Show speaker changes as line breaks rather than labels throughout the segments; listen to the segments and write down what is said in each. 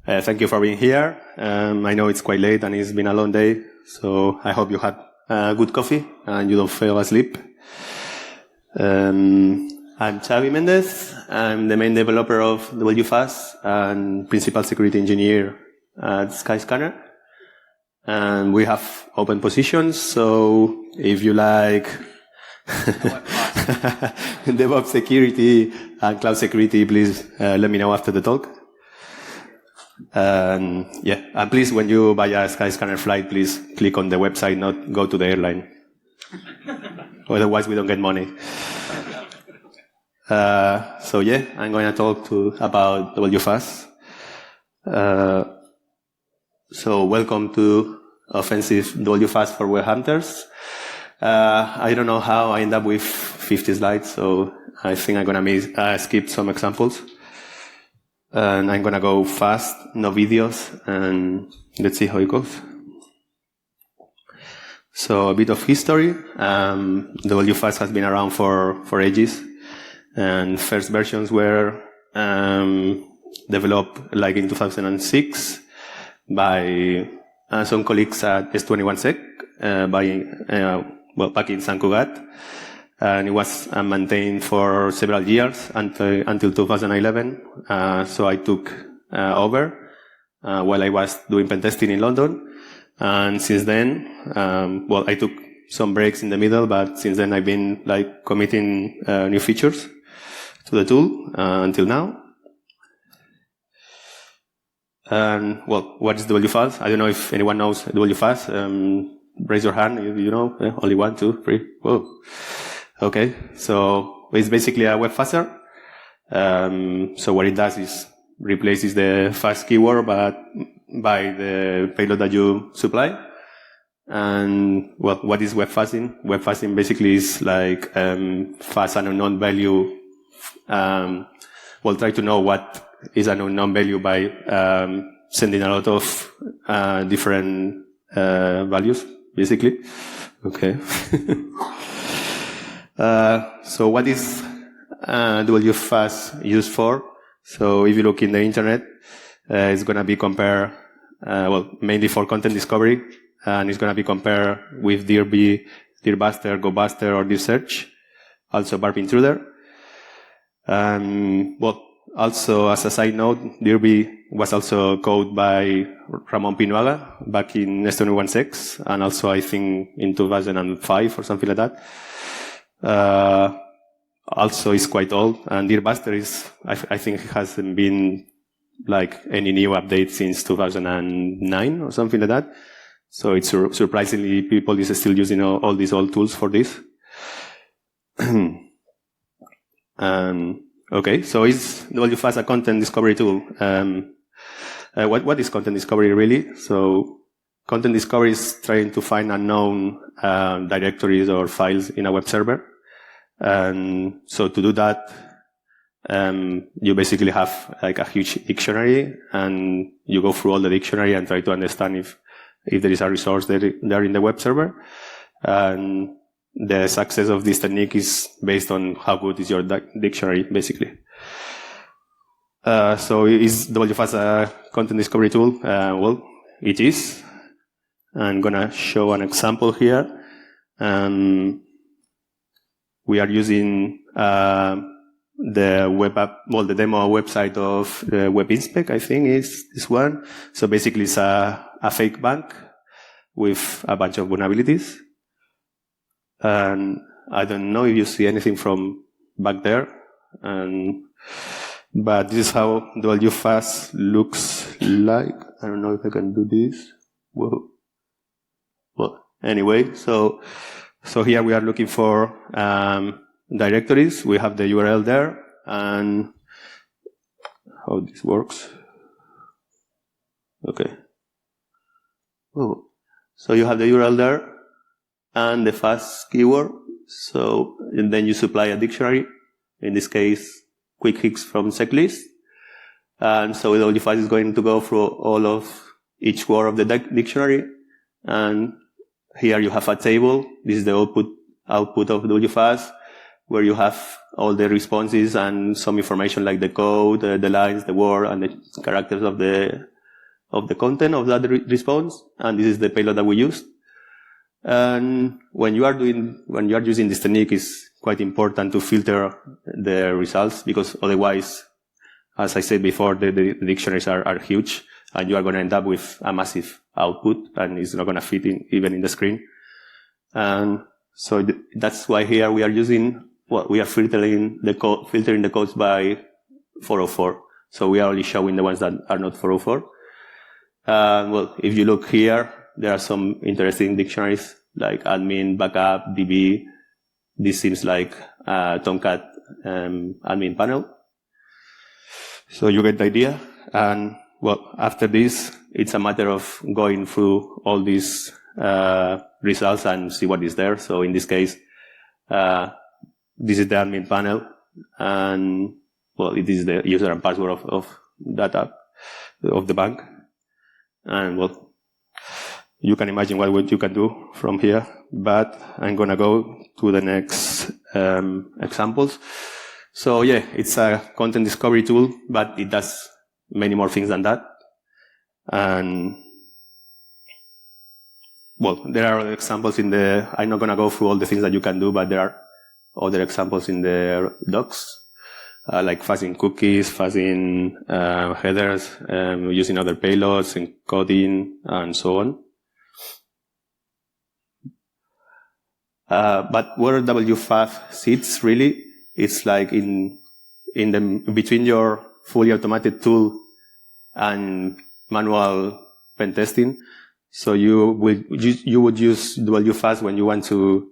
Thank you for being here. I know it's quite late and it's been a long day, so I hope you had good coffee and you don't fall asleep. I'm Xavi Mendez. I'm the main developer of Wfuzz and principal security engineer at Skyscanner. And we have open positions, so if you like DevOps security and cloud security, please let me know after the talk. And please, when you buy a Skyscanner flight, please click on the website, not go to the airline. Otherwise, we don't get money. I'm going to talk about Wfuzz. So welcome to Offensive Wfuzz for Web Hunters. I don't know how I end up with 50 slides, so I think I'm going to skip some examples. And I'm going to go fast, no videos, and let's see how it goes. So a bit of history. Wfuzz has been around for ages, and first versions were developed like in 2006 by some colleagues at S21sec, back in Sant Cugat, and it was maintained for several years until 2011. So I took over while I was doing pen testing in London, and since then, I took some breaks in the middle, but since then I've been committing new features to the tool until now. And what is Wfuzz? I don't know if anyone knows Wfuzz. Raise your hand if you know. Only 1, 2, 3. Whoa. Okay. So it's basically a web fuzzer. So what it does is replaces the fuzz keyword, but by the payload that you supply. And what is web fuzzing? Web fuzzing basically is fuzz an unknown value. We'll try to know what is an unknown value by sending a lot of different values, basically. Okay. So what is Wfuzz used for? So if you look in the internet, it's going to be compared, mainly for content discovery, and it's going to be compared with DIRB, DIRBuster, GoBuster, or DIRSearch, also Barb Intruder. Also, as a side note, DIRB was also coded by Ramon Pinuaga back in S21sec, and also I think in 2005 or something like that. Also, it's quite old, and DIRBuster is, I think, hasn't been any new update since 2009 or something like that. So it's surprisingly people is still using all these old tools for this. Okay, so is Wfuzz a content discovery tool? What is content discovery really? So content discovery is trying to find unknown directories or files in a web server. And so to do that, you basically have a huge dictionary, and you go through all the dictionary and try to understand if there is a resource there in the web server. And the success of this technique is based on how good is your dictionary, basically. So is Wfuzz a content discovery tool? It is. I'm gonna show an example here. We are using the web app, the demo website of WebInspec, I think is this one. So basically it's a fake bank with a bunch of vulnerabilities. And I don't know if you see anything from back there. But this is how Wfuzz looks like. I don't know if I can do this. Whoa. Anyway, so here we are looking for directories. We have the URL there, and how this works. Okay. So you have the URL there and the fuzz keyword. And then you supply a dictionary. In this case, quick hits from checklist. And so Wfuzz is going to go through all of each word of the dictionary. And here you have a table. This is the output of Wfuzz, where you have all the responses and some information like the code, the lines, the word, and the characters of the of the content of that response, and this is the payload that we used. And when you are using this technique, it's quite important to filter the results, because otherwise, as I said before, the dictionaries are huge, and you are going to end up with a massive output, and it's not going to fit even in the screen. And so that's why here we are we are filtering the codes by 404. So we are only showing the ones that are not 404. Well, if you look here, there are some interesting dictionaries like admin, backup, DB. This seems like Tomcat admin panel. So you get the idea. And well, after this, it's a matter of going through all these results and see what is there. So in this case, this is the admin panel, and well, it is the user and password of data of the bank. And well, you can imagine what you can do from here, but I'm going to go to the next examples. So yeah, it's a content discovery tool, but it does many more things than that. And well, there are other examples I'm not going to go through all the things that you can do, but there are other examples in the docs, like fuzzing cookies, fuzzing headers, using other payloads, encoding, and so on. But where Wfaz sits really, it's like in between your fully automated tool and manual pen testing. So you would use Wfaz when you want to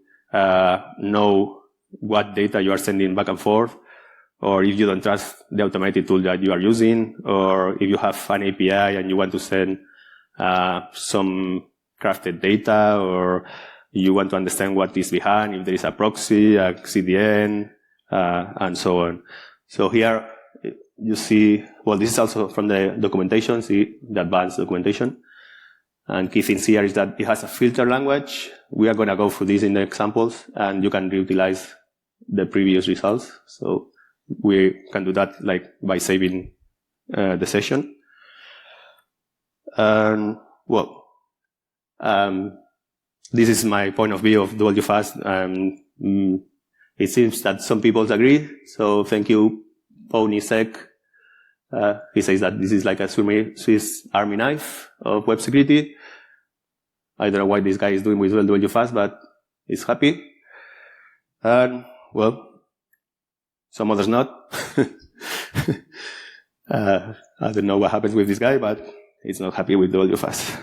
know what data you are sending back and forth, or if you don't trust the automated tool that you are using, or if you have an API and you want to send some crafted data, or you want to understand what is behind, if there is a proxy, a CDN, and so on. So here you see, well, this is also from the documentation, see the advanced documentation. And key things here is that it has a filter language. We are going to go through this in the examples, and you can reutilize the previous results. So we can do that like by saving the session. And well, this is my point of view of Wfaz. It seems that some people agree. So thank you, PonySec. He says that this is like a Swiss Army knife of web security. I don't know what this guy is doing with Wfaz, but he's happy. And well, some others not. I don't know what happens with this guy, but he's not happy with Wfaz.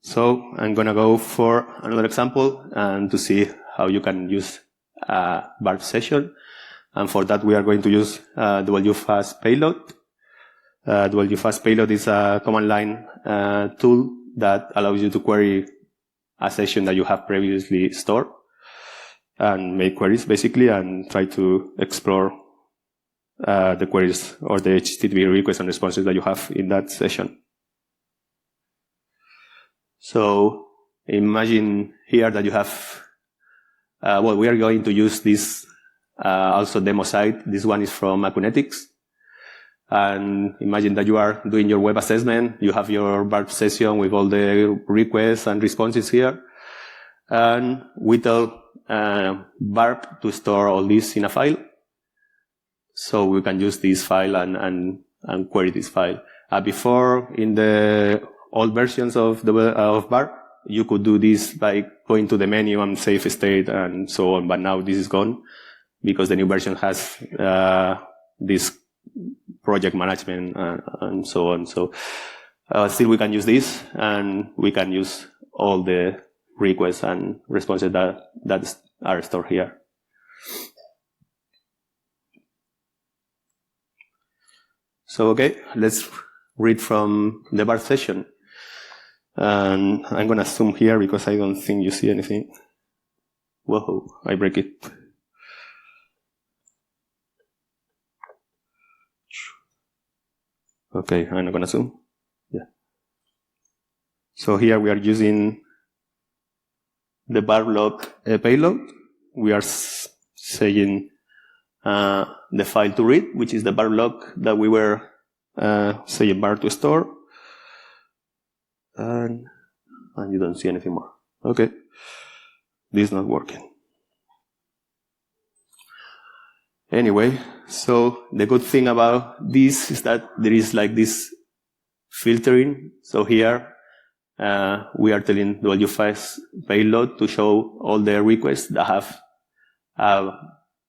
So I'm going to go for another example and to see how you can use a barb session. And for that, we are going to use the Wfaz payload. The Wfaz payload is a command line tool that allows you to query a session that you have previously stored and make queries basically and try to explore the queries or the HTTP requests and responses that you have in that session. So imagine here that you have, well, we are going to use this also demo site. This one is from Akunetics. And imagine that you are doing your web assessment. You have your barb session with all the requests and responses here. And we tell barb to store all this in a file. So we can use this file and query this file. Before, in the old versions of barb, you could do this by going to the menu and save state and so on. But now this is gone because the new version has this project management and so on. So still we can use this, and we can use all the requests and responses that are stored here. So okay, let's read from the barb session. And I'm going to zoom here because I don't think you see anything. Whoa, I break it. Okay, I'm not going to zoom. Yeah. So here we are using the barb log payload. We are saying the file to read, which is the var log that we were saying var to store. And you don't see anything more. Okay. This is not working. Anyway, so the good thing about this is that there is like this filtering. So here, we are telling the Wfuzz payload to show all the requests that have a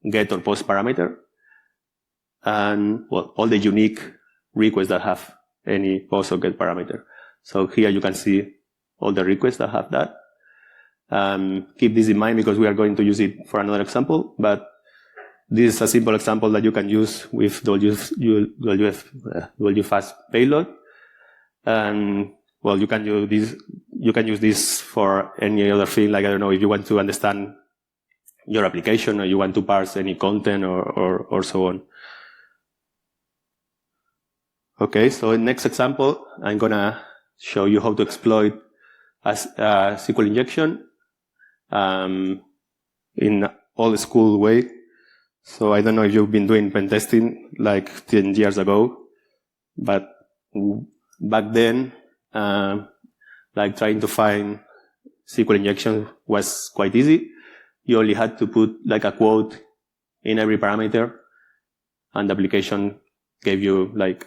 get or post parameter, and well, all the unique requests that have any post or get parameter. So here you can see all the requests that have that. Keep this in mind because we are going to use it for another example, but this is a simple example that you can use with the Wfuzz payload. And well, you can use this for any other thing, like, I don't know, if you want to understand your application or you want to parse any content or so on. Okay, so in next example, I'm gonna show you how to exploit a SQL injection in old school way. So I don't know if you've been doing pen testing like 10 years ago, but back then, like trying to find SQL injection was quite easy. You only had to put like a quote in every parameter, and the application gave you like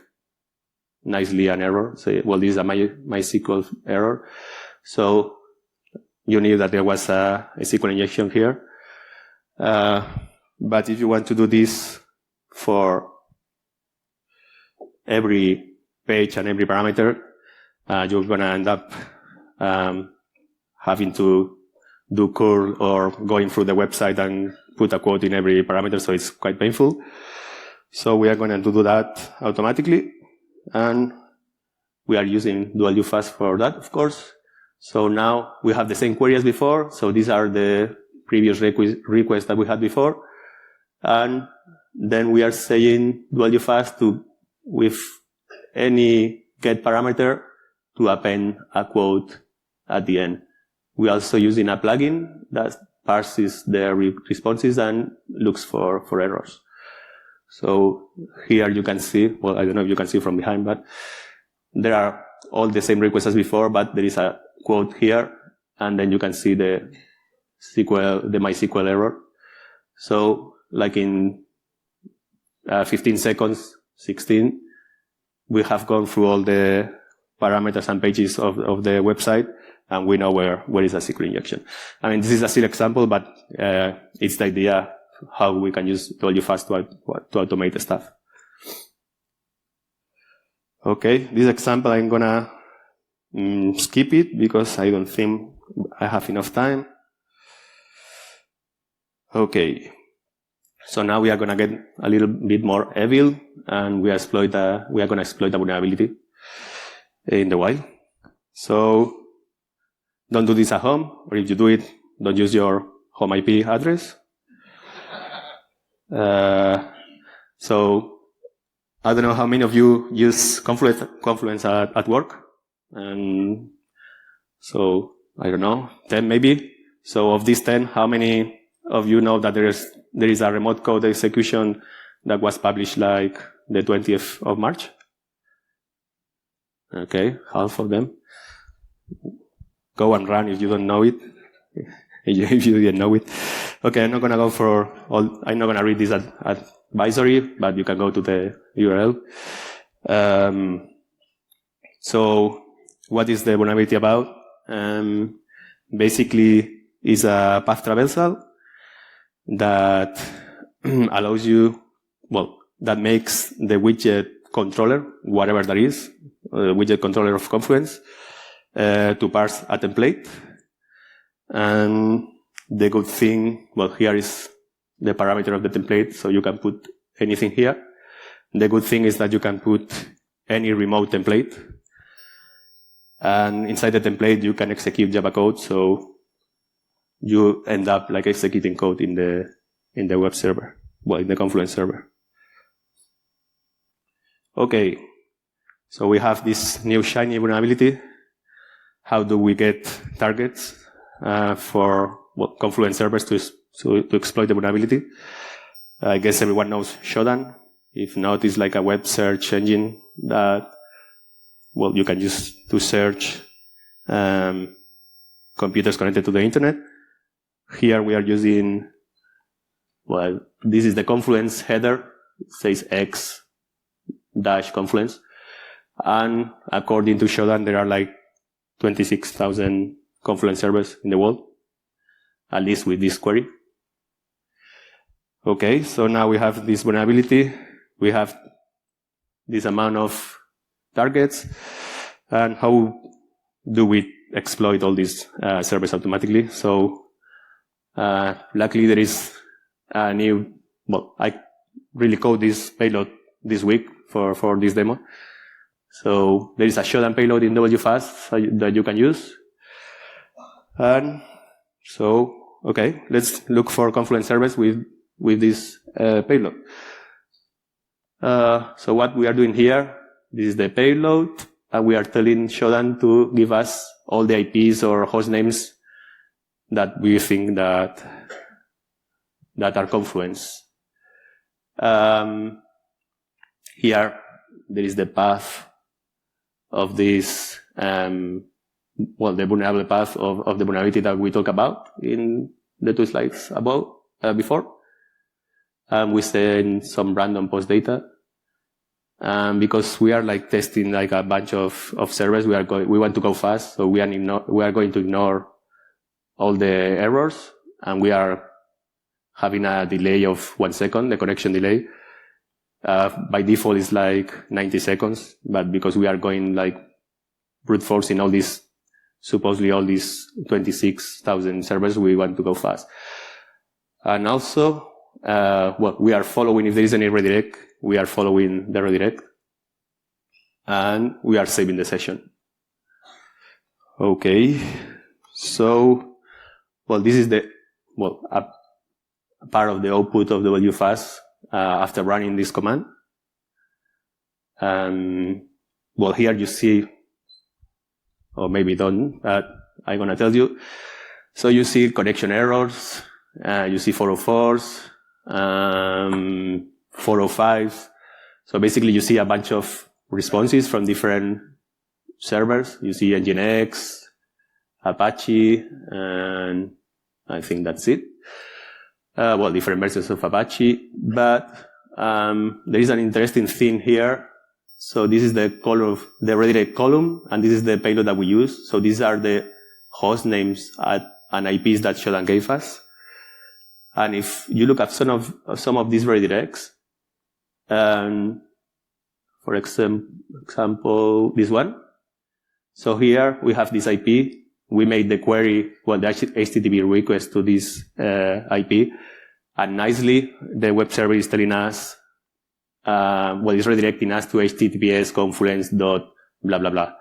nicely an error. Say, well, this is a MySQL error. So you knew that there was a SQL injection here. But if you want to do this for every page and every parameter, you're going to end up having to do curl or going through the website and put a quote in every parameter, so it's quite painful. So we are going to do that automatically, and we are using Wfuzz for that, of course. So now we have the same query as before, so these are the previous requests that we had before. And then we are saying Wfuzz to, with any get parameter, to append a quote at the end. We are also using a plugin that parses the responses and looks for errors. So here you can see, well, I don't know if you can see from behind, but there are all the same requests as before, but there is a quote here, and then you can see the MySQL error. So like in 15 seconds, 16, we have gone through all the parameters and pages of the website, and we know where is a SQL injection. I mean, this is a silly example, but it's the idea how we can use Wfuzz to automate stuff. Okay, this example I'm gonna skip it because I don't think I have enough time. Okay, so now we are gonna get a little bit more evil, and we are gonna exploit a vulnerability in the wild. So don't do this at home, or if you do it, don't use your home IP address. So I don't know how many of you use Confluence at work. And so I don't know, 10 maybe. So of these 10, how many of you know that there is a remote code execution that was published like the 20th of March? Okay, half of them. Go and run if you don't know it. If you didn't know it. Okay, I'm not going to go for all, I'm not going to read this advisory, but you can go to the URL. So what is the vulnerability about? Basically, is a path traversal that allows you, well, that makes the widget controller, whatever that is, widget controller of Confluence, to parse a template. And the good thing, well, here is the parameter of the template, so you can put anything here. The good thing is that you can put any remote template. And inside the template, you can execute Java code, so you end up like executing code in the web server, well, in the Confluence server. Okay, so we have this new shiny vulnerability. How do we get targets for Confluence servers to exploit the vulnerability? I guess everyone knows Shodan. If not, it's like a web search engine that, well, you can use to search computers connected to the internet. Here we are using, well, this is the Confluence header. It says x-confluence. And according to Shodan, there are like 26,000 Confluence servers in the world, at least with this query. Okay, so now we have this vulnerability. We have this amount of targets. And how do we exploit all these servers automatically? So luckily there is a new, well, I really code this payload this week for this demo. So there is a Shodan payload in Wfuzz that you can use. And so, okay, let's look for Confluence servers with this payload. So what we are doing here, this is the payload, and we are telling Shodan to give us all the IPs or host names that we think that are Confluence. Here, there is the path of this, well, the vulnerable path of the vulnerability that we talked about in the 2 slides above, before. We send some random post data. Because we are like testing like a bunch of servers, we want to go fast, so we are going to ignore all the errors, and we are having a delay of 1 second, the connection delay. By default, it's like 90 seconds, but because we are going like brute forcing supposedly all these 26,000 servers, we want to go fast. And also, well, we are following, if there is any redirect, we are following the redirect, and we are saving the session. Okay, so, well, this is a part of the output of the Wfuzz after running this command. Well, here you see, or maybe don't, but I'm going to tell you. So you see connection errors, you see 404s, 405s. So basically you see a bunch of responses from different servers. You see Nginx, Apache, and I think that's it. Well, different versions of Apache, but there is an interesting thing here. So this is the column of the redirect column, and this is the payload that we use. So these are the host names and IPs that Shodan gave us. And if you look at some of these redirects, for example, this one. So here we have this IP. We made the query, well, the HTTP request to this IP, and nicely the web server is telling us, well, it's redirecting us to https confluence dot blah blah blah.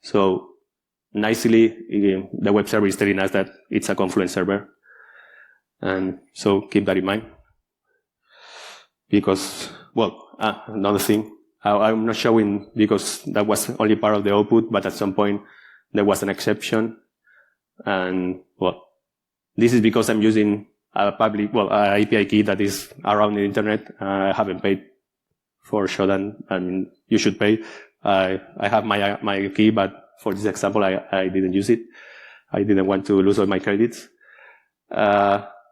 So nicely the web server is telling us that it's a Confluence server. And so keep that in mind. Because, well, another thing, I'm not showing because that was only part of the output, but at some point there was an exception. And, well, this is because I'm using a public, well, an API key that is around the internet. I haven't paid for Shodan. I mean, you should pay. I have my key, but for this example, I didn't use it. I didn't want to lose all my credits.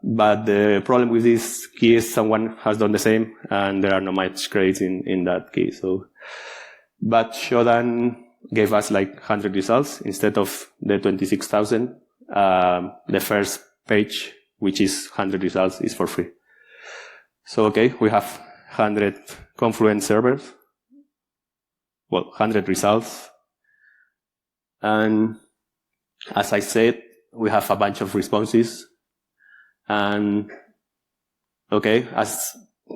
But the problem with this key is someone has done the same, and there are not much credits in that key. So, but Shodan gave us like 100 results instead of the 26,000. The first page, which is 100 results, is for free. So, okay, we have 100 Confluence servers. Well, 100 results. And as I said, we have a bunch of responses. And, okay, as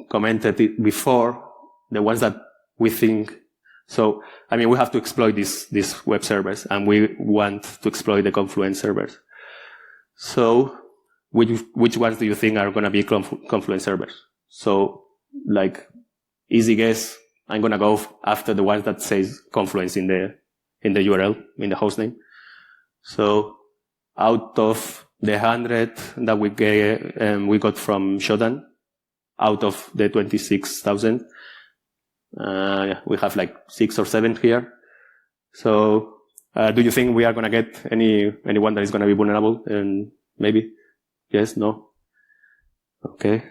commented before, the ones that we think, so, I mean, we have to exploit these web servers, and we want to exploit the Confluence servers. So, which ones do you think are going to be Confluence servers? So, like, easy guess, I'm going to go after the ones that says Confluence in the URL, in the hostname. So, out of the 100 that we got from Shodan, out of the 26,000. We have like 6 or 7 here. So, do you think we are going to get anyone that is going to be vulnerable? And maybe? Yes? No? Okay.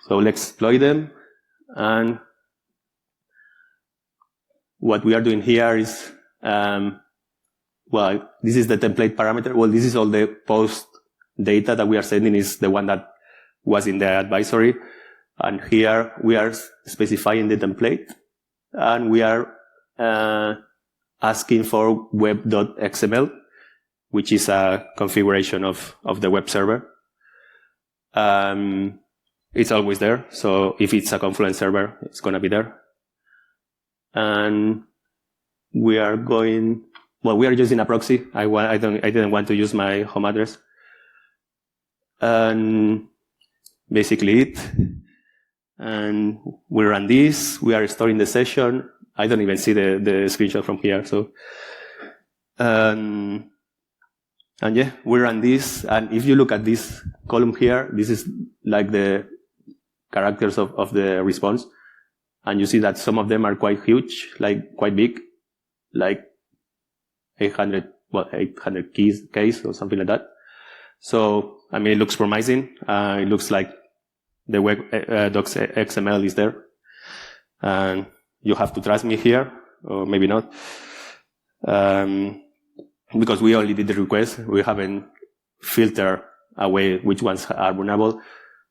So let's exploit them. And what we are doing here is, well, this is the template parameter. Well, this is all the post data that we are sending is the one that was in the advisory. And here we are specifying the template. And we are asking for web.xml, which is a configuration of the web server. It's always there. So if it's a Confluent server, it's going to be there. And we are using a proxy. I didn't want to use my home address. And basically it. And we run this. We are storing the session. I don't even see the screenshot from here. So, and yeah, we run this. And if you look at this column here, this is like the characters of the response. And you see that some of them are quite huge, like quite big, like 800 keys or something like that. So, I mean, it looks promising. It looks like the web docs XML is there. And you have to trust me here, or maybe not. Because we only did the request. We haven't filtered away which ones are vulnerable.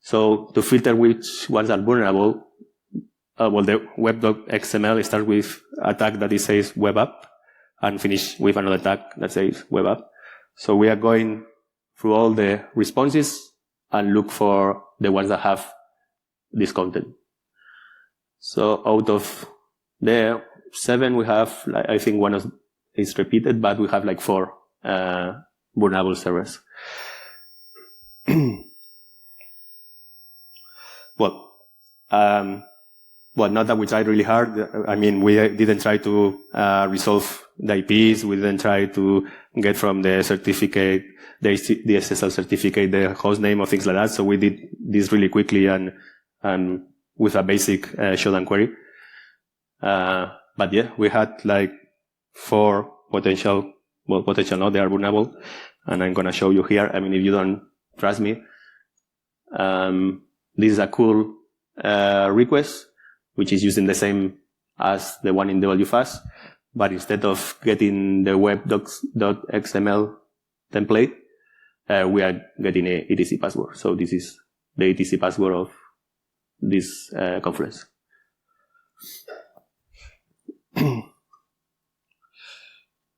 So to filter which ones are vulnerable, well, the web.xml starts with a tag that it says web app and finish with another tag that says web app. So we are going through all the responses and look for the ones that have this content. So out of the 7, we have, like, I think one is repeated, but we have like 4 vulnerable servers. Well, not that we tried really hard. I mean, we didn't try to resolve the IPs. We didn't try to get from the certificate, the SSL certificate, the host name or things like that. So we did this really quickly and with a basic showdown query. But yeah, we had like 4 potential nodes. They are vulnerable. And I'm going to show you here. I mean, if you don't trust me, this is a cool request, which is using the same as the one in the Wfuzz, but instead of getting the web.xml template, we are getting a etc password. So this is the etc password of this conference.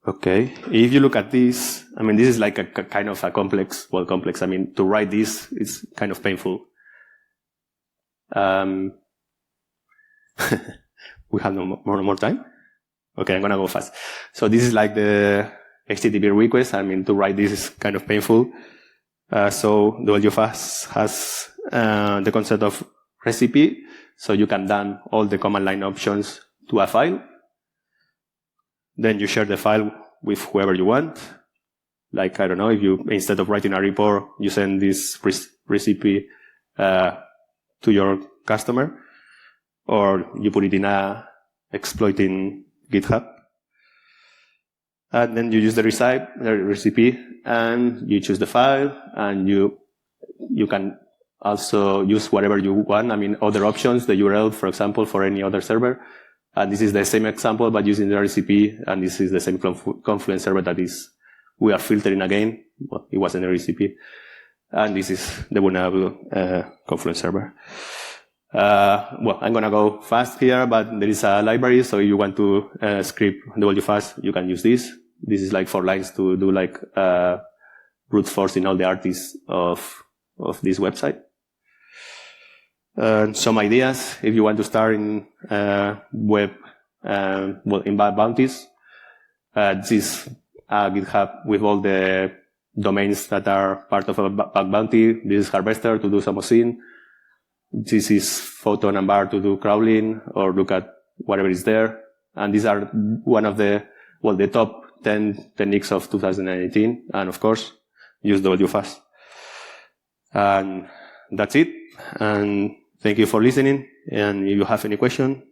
Okay, if you look at this, I mean, this is like a kind of a complex. I mean, to write this is kind of painful. We have no more time. Okay, I'm gonna go fast. So this is like the HTTP request. I mean, to write this is kind of painful. So the Wfuzz has the concept of recipe, so you can dump all the command line options to a file. Then you share the file with whoever you want. Like, I don't know, if you, instead of writing a report, you send this recipe to your customer, or you put it in a exploit in GitHub. And then you use the recipe, and you choose the file, and you can also use whatever you want. I mean, other options, the URL, for example, for any other server. And this is the same example, but using the recipe, and this is the same Confluent server that we are filtering again. Well, it wasn't a recipe. And this is the vulnerable Confluent server. Well, I'm going to go fast here, but there is a library, so if you want to script the Wfuzz, you can use this. This is like 4 lines to do like brute forcing all the artists of this website. Some ideas, if you want to start in web, in bug bounties. This is GitHub with all the domains that are part of a bug bounty. This is Harvester to do some OSINT. This is Photon and Bar to do crawling or look at whatever is there. And these are one of the top 10 techniques of 2018. And of course, use the Wfuzz. And that's it. And thank you for listening. And if you have any question,